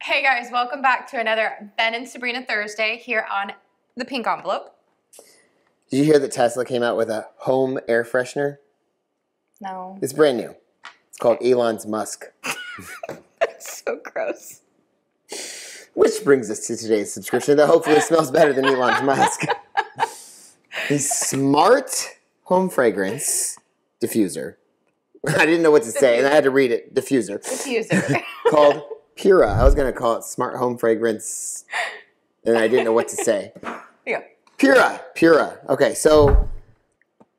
Hey guys, welcome back to another Ben and Sabrina Thursday here on the Pink Envelope. Did you hear that Tesla came out with a home air freshener? No. It's brand new. It's called Elon's Musk. That's so gross. Which brings us to today's subscription that hopefully smells better than Elon's Musk. The Smart Home Fragrance Diffuser. I didn't know what to say, and I had to read it. Diffuser. Diffuser. Called Pura. I was going to call it Smart Home Fragrance, and I didn't know what to say. Yeah. Pura. Okay, so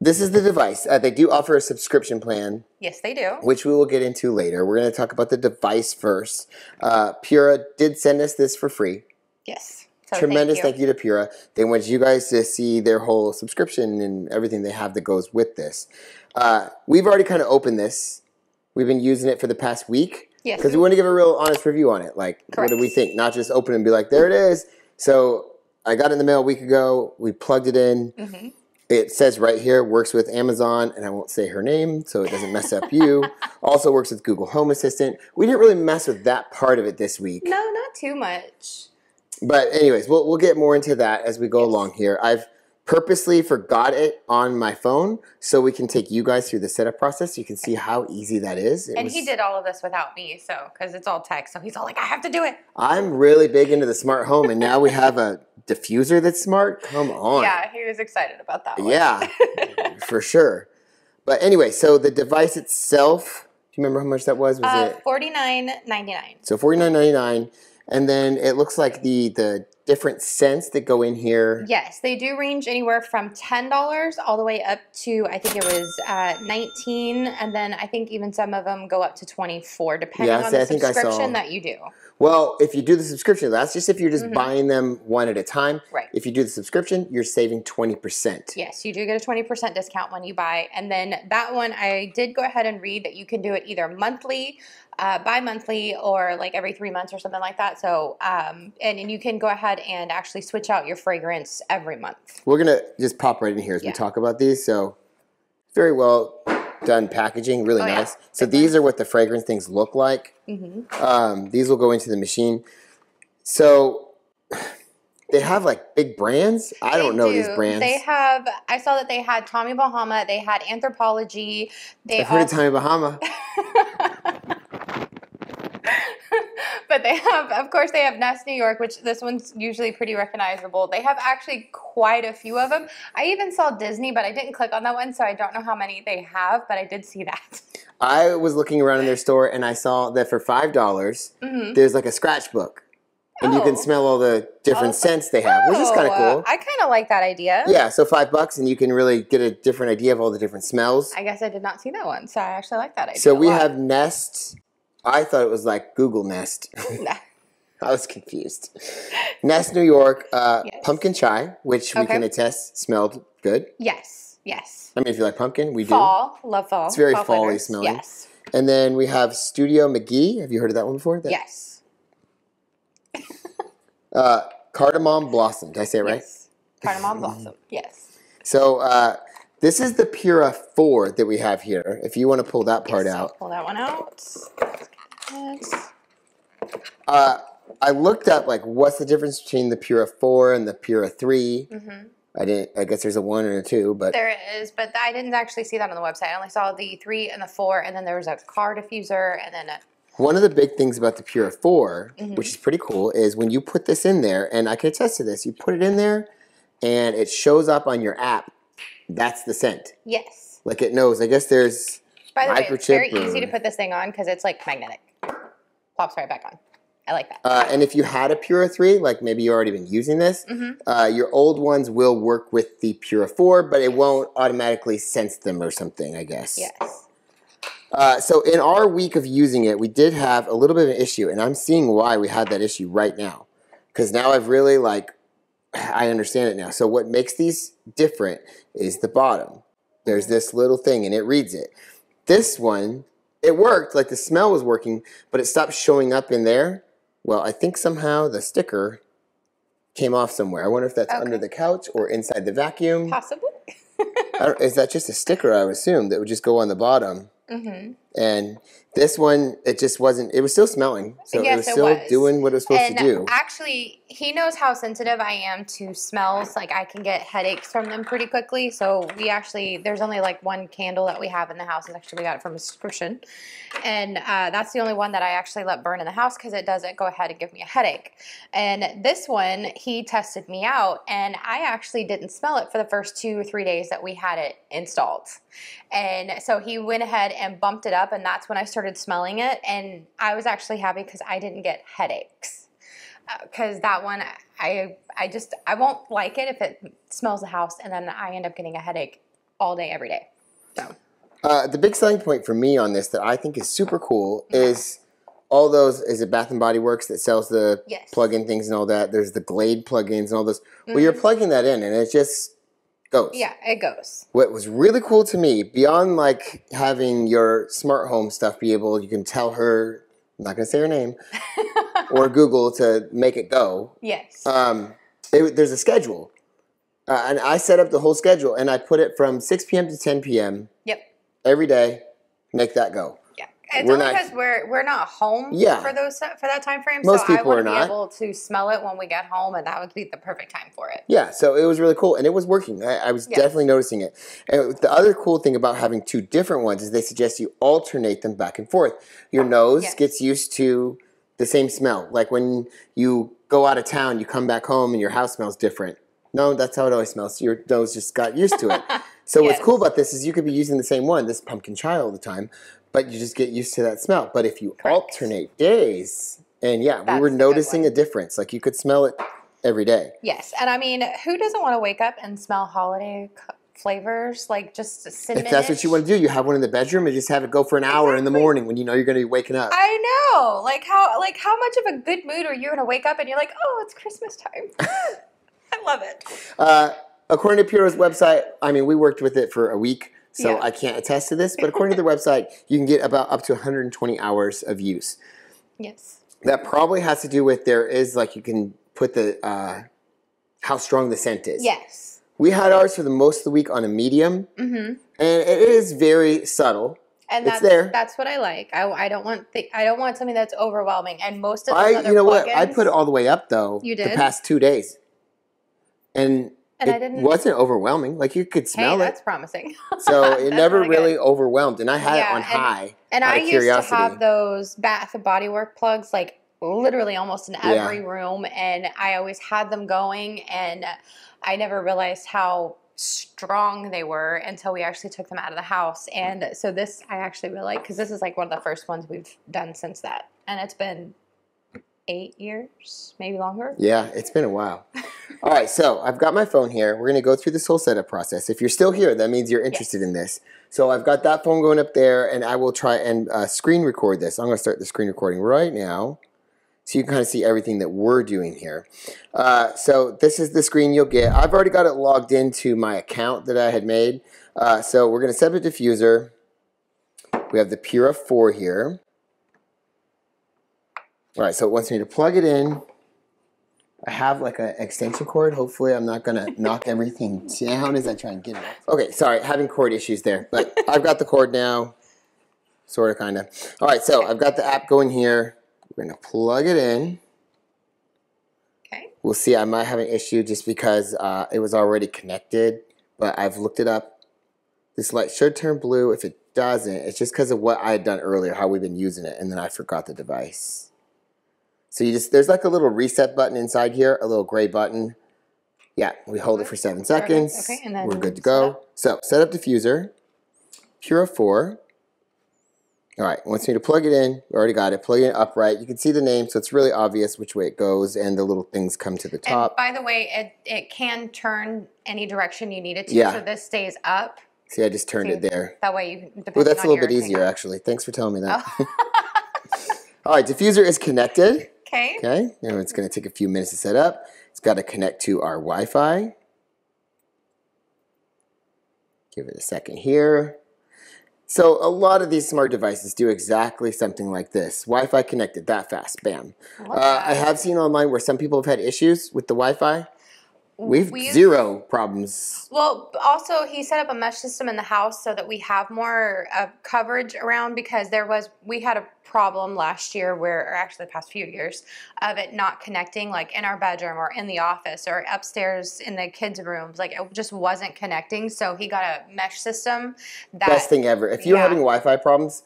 this is the device. They do offer a subscription plan. Yes, they do. Which we will get into later. We're going to talk about the device first. Pura did send us this for free. Yes. So Tremendous thank you to Pura. They want you guys to see their whole subscription and everything they have that goes with this. We've already kind of opened this. We've been using it for the past week. Yes. Because we want to give a real honest review on it. Like, Correct. What do we think? Not just open and be like, there it is. So I got it in the mail a week ago. We plugged it in. Mm-hmm. It says right here, works with Amazon, and I won't say her name so it doesn't mess up you. Also works with Google Home Assistant. We didn't really mess with that part of it this week. No, not too much. But anyways, we'll get more into that as we go along here. I've purposely forgot it on my phone so we can take you guys through the setup process so you can see how easy that is. He did all of this without me, so because it's all tech, so he's all like, I have to do it. I'm really big into the smart home, and now we have a diffuser that's smart. Come on. Yeah, he was excited about that one. Yeah, for sure. But anyway, so the device itself, do you remember how much that was? Was it $49.99? So $49.99. And then it looks like the different scents that go in here. Yes, they do range anywhere from $10 all the way up to, I think it was $19, and then I think even some of them go up to $24, depending on the subscription that you do. Well, if you do the subscription, that's just if you're just buying them one at a time. Right. If you do the subscription, you're saving 20%. Yes, you do get a 20% discount when you buy. And then that one, I did go ahead and read that you can do it either monthly, bi-monthly, or like every 3 months or something like that. So, and you can go ahead and actually switch out your fragrance every month. We're going to just pop right in here as we talk about these. So, very well done packaging, really nice. Yeah. So these are what the fragrance things look like. Mm-hmm. These will go into the machine. So they have like big brands. I don't know these brands. They have. I saw that they had Tommy Bahama. They had Anthropology. I've heard of Tommy Bahama. But they have, of course, they have Nest New York, which this one's usually pretty recognizable. They have actually quite a few of them. I even saw Disney, but I didn't click on that one, so I don't know how many they have, but I did see that. I was looking around in their store, and I saw that for $5, there's like a scratch book. And you can smell all the different scents they have, which is kind of cool. I kind of like that idea. Yeah, so $5, and you can really get a different idea of all the different smells. I guess I did not see that one, so I actually like that idea. So we have Nest. I thought it was like Google Nest. Nah. I was confused. Nest New York, pumpkin chai, which we can attest smelled good. Yes. I mean, if you like pumpkin, we fall. Love fall. It's very fall-y smelling. Yes. And then we have Studio McGee. Have you heard of that one before? Yes. Cardamom Blossom. Did I say it right? Yes. Cardamom Blossom. Yes. So this is the Pura 4 that we have here. If you want to pull that part out. I'll pull that one out. I looked up like what's the difference between the Pura 4 and the Pura 3. I guess there's a 1 and a 2, but there is, but I didn't actually see that on the website. I only saw the 3 and the 4, and then there was a car diffuser, and then one of the big things about the Pura 4, which is pretty cool, is when you put this in there, and I can attest to this, you put it in there, and it shows up on your app. That's the scent. Yes. Like it knows. I guess there's By the way, microchip. It's very easy to put this thing on because it's like magnetic. Pops right back on. I like that. And if you had a Pura 3, like maybe you've already been using this, your old ones will work with the Pura 4, but it won't automatically sense them or something, I guess. Yes. So in our week of using it, we did have a little bit of an issue, and I'm seeing why we had that issue right now. Because now I've really, I understand it now. So what makes these different is the bottom. There's this little thing, and it reads it. This one, it worked, like the smell was working, but it stopped showing up in there. Well, I think somehow the sticker came off somewhere. I wonder if that's under the couch or inside the vacuum. Possibly. Is that just a sticker, I would assume, that would just go on the bottom? And this one, it just wasn't, it was still smelling. So Yes, it was still doing what it was supposed to do. Actually, he knows how sensitive I am to smells. Like, I can get headaches from them pretty quickly. So we actually, there's only like one candle that we have in the house. And actually, we got it from a subscription. And that's the only one that I actually let burn in the house because it doesn't go ahead and give me a headache. And this one, he tested me out. And I actually didn't smell it for the first 2 or 3 days that we had it installed. And so he went ahead and bumped it up, and that's when I started smelling it. And I was actually happy because I didn't get headaches. Because that one, I won't like it if it smells the house, and then I end up getting a headache all day, every day. So the big selling point for me on this that I think is super cool is all those, is it Bath & Body Works that sells the plug-in things and all that? There's the Glade plugins and all those. Well, you're plugging that in, and it just goes. Yeah, it goes. What was really cool to me, beyond like having your smart home stuff be able, you can tell her, I'm not going to say her name, or Google to make it go. Yes. There's a schedule. And I set up the whole schedule, and I put it from 6 p.m. to 10 p.m. Yep. Every day, make that go. Yeah. It's only because we're not home for that time frame. Most people are I want to not. be able to smell it when we get home, and that would be the perfect time for it. Yeah, so it was really cool, and it was working. I was definitely noticing it. And the other cool thing about having 2 different ones is they suggest you alternate them back and forth. Your nose gets used to the same smell. Like when you go out of town, you come back home, and your house smells different. No, that's how it always smells. Your nose just got used to it. So what's cool about this is you could be using the same one, this pumpkin chai all the time, but you just get used to that smell. But if you alternate days, and we were noticing a difference. Like you could smell it every day. Yes, and I mean, who doesn't want to wake up and smell holiday flavors? Like just cinnamon. If that's what you want to do, you have one in the bedroom and just have it go for an hour in the morning when you know you're going to be waking up. I know. Like how much of a good mood are you going to wake up and you're like, oh, it's Christmas time. I love it. According to Pura's website, I mean, we worked with it for a week, so I can't attest to this, but according to the website, you can get about up to 120 hours of use. Yes. That probably has to do with there is, like, you can put the, how strong the scent is. Yes. We had ours for the most of the week on a medium, and it is very subtle. And that's what I like. I don't want something that's overwhelming. And most of the other you know plugins, what? I put it all the way up though. You did? The past 2 days, and it wasn't overwhelming. Like you could smell it. That's promising. So it never really overwhelmed, and I had it on high. And I used to have those Bath and Body Works plugs like literally almost in every room, and I always had them going, and I never realized how strong they were until we actually took them out of the house. And so this I actually really like because this is like one of the first ones we've done since that, and it's been 8 years, maybe longer. Yeah, it's been a while. All right, so I've got my phone here. We're going to go through this whole setup process. If you're still here, that means you're interested in this. So I've got that phone going up there, and I will try and screen record this. I'm going to start the screen recording right now so you can kind of see everything that we're doing here. So this is the screen you'll get. I've already got it logged into my account that I had made. So we're going to set up a diffuser. We have the Pura 4 here. All right, so it wants me to plug it in. I have like an extension cord. Hopefully I'm not going to knock everything down as I try and get it. Okay, sorry, having cord issues there. But I've got the cord now, sort of, kind of. All right, so I've got the app going here. We're going to plug it in. Okay. We'll see. I might have an issue just because it was already connected. But I've looked it up. This light should turn blue. If it doesn't, it's just because of what I had done earlier, how we've been using it. And then I forgot the device. So there's like a little reset button inside here, a little gray button. Yeah, we hold it for 7 seconds. Okay, and then we're good to go. So set up diffuser, Pura 4. All right, it wants me to plug it in. We already got it. Plug it upright. You can see the name, so it's really obvious which way it goes, and the little things come to the top. And by the way, it can turn any direction you need it to, so this stays up. See, I just turned it there. That way you can. Well, that's a little bit easier, actually. Thanks for telling me that. Oh. All right, diffuser is connected. Okay. Okay, and it's going to take a few minutes to set up. It's got to connect to our Wi-Fi. Give it a second here. So a lot of these smart devices do exactly something like this. Wi-Fi connected that fast, bam. I have seen online where some people have had issues with the Wi-Fi. We've zero problems. Well, also he set up a mesh system in the house so that we have more coverage around, because we had a problem last year or actually the past few years, of it not connecting, like in our bedroom or in the office or upstairs in the kids' rooms. Like it just wasn't connecting. So he got a mesh system. Best thing ever. If you're having Wi-Fi problems,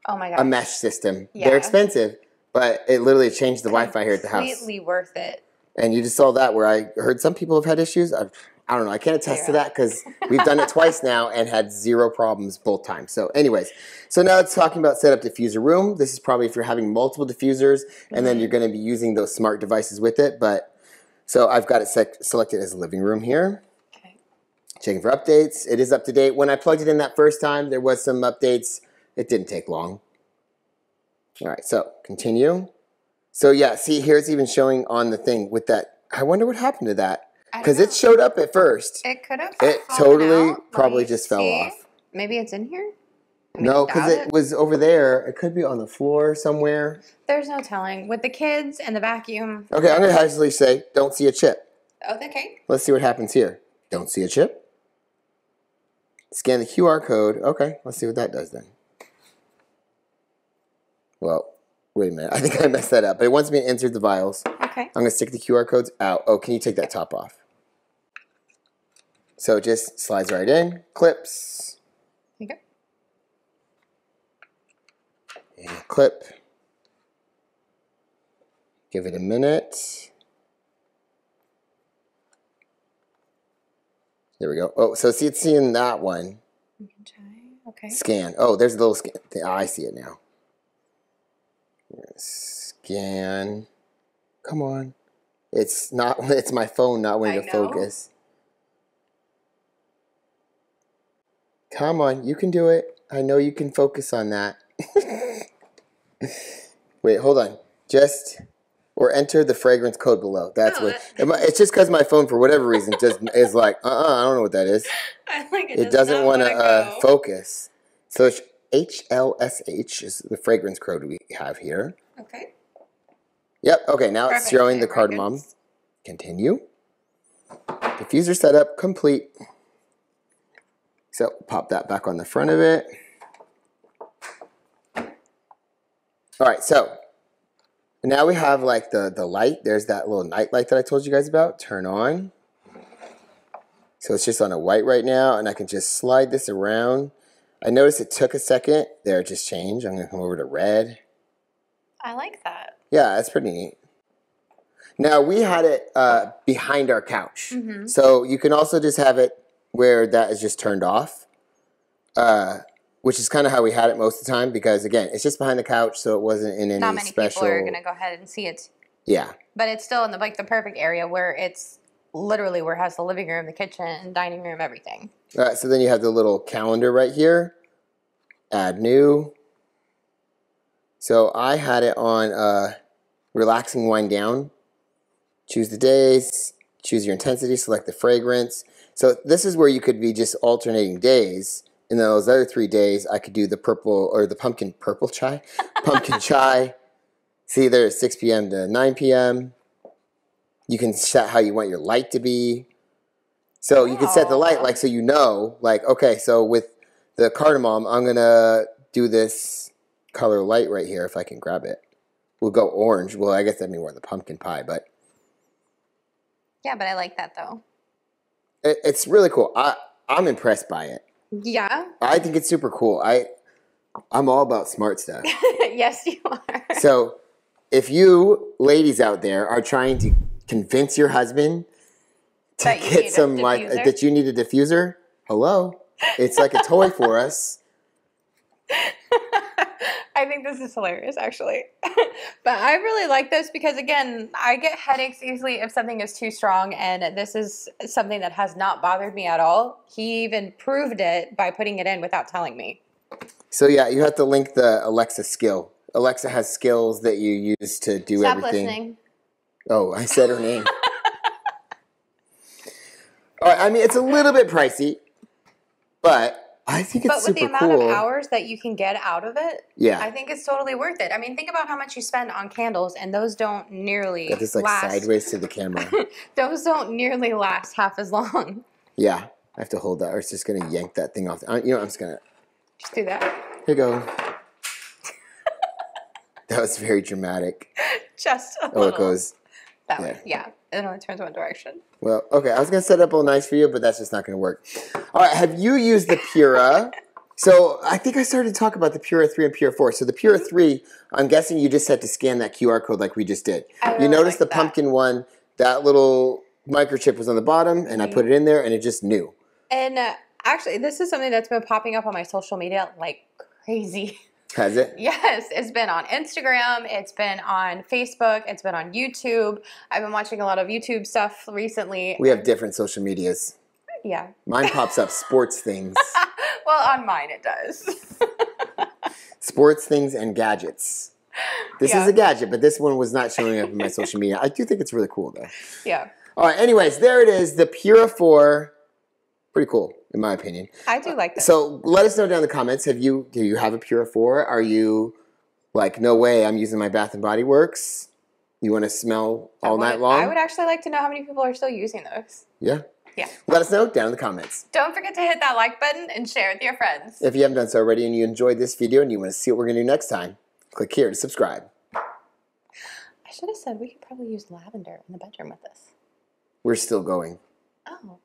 oh my god, a mesh system. Yeah. They're expensive, but it literally changed the Wi-Fi here at the house. Completely worth it. And you just saw that where I heard some people have had issues. I don't know. I can't attest to that because we've done it twice now and had zero problems both times. So anyways, so now it's talking about setup diffuser room. This is probably if you're having multiple diffusers and then you're going to be using those smart devices with it. But so I've got it selected as living room here. Okay. Checking for updates. It is up to date. When I plugged it in that first time, there was some updates. It didn't take long. All right, so continue. So yeah, see, here it's even showing on the thing with that. I wonder what happened to that. Because it showed up at first. It could have. It totally probably just fell off. Maybe it's in here? No, because it was over there. It could be on the floor somewhere. There's no telling. With the kids and the vacuum. Okay, I'm going to actually say, don't see a chip. Oh, okay. Let's see what happens here. Don't see a chip. Scan the QR code. Okay, let's see what that does then. Well, wait a minute. I think I messed that up. But it wants me to insert the vials. Okay. I'm going to stick the QR codes out. Oh, can you take that top off? So it just slides right in. Clips. Okay. And clip. Give it a minute. There we go. Oh, so see, it's seeing that one. You can try. Okay. Scan. Oh, there's a little scan. Oh, I see it now. Scan. Come on. It's not. It's my phone not wanting to focus. Come on, you can do it. I know you can focus on that. Wait, hold on. Or enter the fragrance code below. That's what. It's just because my phone, for whatever reason, just is like, I don't know what that is. It doesn't want to focus. So it's HLSH is the fragrance code we have here. Okay. Yep. Okay. Now it's showing the cardamom. Continue. Diffuser setup complete. So pop that back on the front of it. All right. So now we have like the light. There's that little night light that I told you guys about. Turn on. So it's just on a white right now, and I can just slide this around. I noticed it took a second. There, it just changed. I'm going to come over to red. I like that. Yeah, that's pretty neat. Now, we had it behind our couch. Mm-hmm. So you can also just have it where that is just turned off, which is kind of how we had it most of the time because, again, it's just behind the couch, so it wasn't in any special... Not many people are going to go ahead and see it. Yeah. But it's still in the perfect area where it's literally where it has the living room, the kitchen, dining room, everything. All right, so then you have the little calendar right here. Add new. So I had it on relaxing wind down. Choose the days, choose your intensity, select the fragrance. So this is where you could be just alternating days. And then those other 3 days, I could do the purple or the pumpkin chai. Pumpkin chai. See, there's 6 p.m. to 9 p.m. You can set how you want your light to be. So you can set the light like so you know, like, okay, so with the cardamom, I'm going to do this color light right here if I can grab it. We'll go orange. Well, I guess that'd be more the pumpkin pie, but... Yeah, but I like that, though. It's really cool. I'm impressed by it. Yeah? I think it's super cool. I'm all about smart stuff. Yes, you are. So if you ladies out there are trying to convince your husband to get some, like, that you need a diffuser, hello. It's like a toy for us. I think this is hilarious, actually. But I really like this because, again, I get headaches easily if something is too strong, and this is something that has not bothered me at all. He even proved it by putting it in without telling me. So, yeah, you have to link the Alexa skill. Alexa has skills that you use to do everything. Stop listening. Oh, I said her name. All right, I mean, it's a little bit pricey, but I think it's But with the super amount of cool. hours that you can get out of it, Yeah. I think it's totally worth it. I mean, think about how much you spend on candles, and those don't nearly Got this like last. sideways to the camera. Those don't nearly last half as long. Yeah. I have to hold that, or it's just gonna yank that thing off. You know, I'm just gonna. Just do that. Here you go. That was very dramatic. Just a Oh, little. it goes. That way. Yeah. It only turns one direction. Well, okay. I was gonna set up all nice for you, but that's just not gonna work. All right. Have you used the Pura? So I think I started to talk about the Pura 3 and Pura 4. So the Pura 3, I'm guessing you just had to scan that QR code like we just did. You notice the pumpkin one, that little microchip was on the bottom, and I put it in there, and it just knew. And actually, this is something that's been popping up on my social media like crazy. Has it? Yes, it's been on Instagram, it's been on Facebook, it's been on YouTube. I've been watching a lot of YouTube stuff recently. We have different social medias. Yeah. Mine pops up sports things. Well, on mine it does. Sports things and gadgets. This is a gadget, but this one was not showing up in my social media. I do think it's really cool, though. Yeah. All right, anyways, there it is. The Pura 4. Pretty cool, in my opinion. I do like this. So let us know down in the comments. Do you have a Pura 4? Are you like, no way, I'm using my Bath & Body Works? You want to smell all night long? I would actually like to know how many people are still using those. Yeah? Yeah. Let us know down in the comments. Don't forget to hit that like button and share with your friends. If you haven't done so already and you enjoyed this video and you want to see what we're going to do next time, click here to subscribe. I should have said we could probably use lavender in the bedroom with this. We're still going. Oh.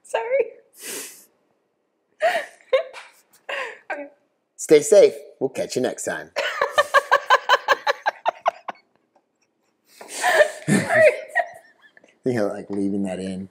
Sorry. Okay. Stay safe. We'll catch you next time. Sorry. You know, like leaving that in.